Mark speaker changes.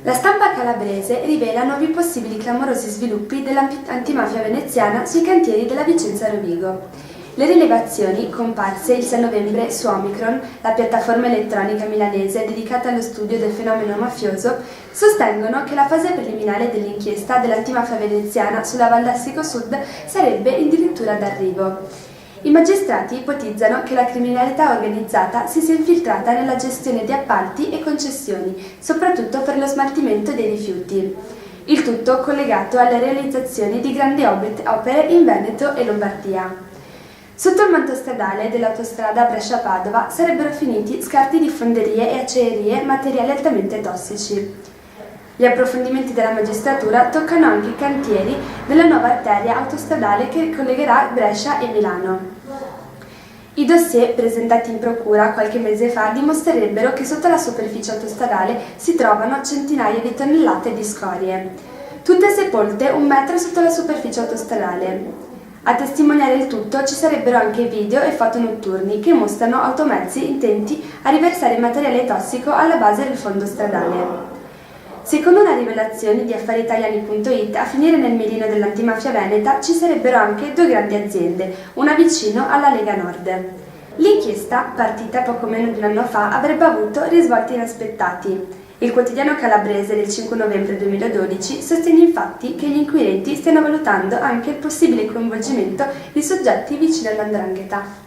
Speaker 1: La stampa calabrese rivela nuovi possibili clamorosi sviluppi dell'antimafia veneziana sui cantieri della Vicenza Rovigo. Le rilevazioni, comparse il 6 novembre su Omicron, la piattaforma elettronica milanese dedicata allo studio del fenomeno mafioso, sostengono che la fase preliminare dell'inchiesta dell'antimafia veneziana sulla Val d'Astico Sud sarebbe addirittura d'arrivo. I magistrati ipotizzano che la criminalità organizzata si sia infiltrata nella gestione di appalti e concessioni, soprattutto per lo smaltimento dei rifiuti. Il tutto collegato alle realizzazioni di grandi opere in Veneto e Lombardia. Sotto il manto stradale dell'autostrada Brescia-Padova sarebbero finiti scarti di fonderie e acciaierie, materiali altamente tossici. Gli approfondimenti della magistratura toccano anche i cantieri della nuova arteria autostradale che collegherà Brescia e Milano. I dossier presentati in procura qualche mese fa dimostrerebbero che sotto la superficie autostradale si trovano centinaia di tonnellate di scorie, tutte sepolte 1 metro sotto la superficie autostradale. A testimoniare il tutto ci sarebbero anche video e foto notturni che mostrano automezzi intenti a riversare materiale tossico alla base del fondo stradale. Secondo una rivelazione di affariitaliani.it, a finire nel mirino dell'antimafia veneta ci sarebbero anche 2 grandi aziende, una vicino alla Lega Nord. L'inchiesta, partita poco meno di un anno fa, avrebbe avuto risvolti inaspettati. Il quotidiano calabrese del 5 novembre 2012 sostiene infatti che gli inquirenti stiano valutando anche il possibile coinvolgimento di soggetti vicini all''ndrangheta.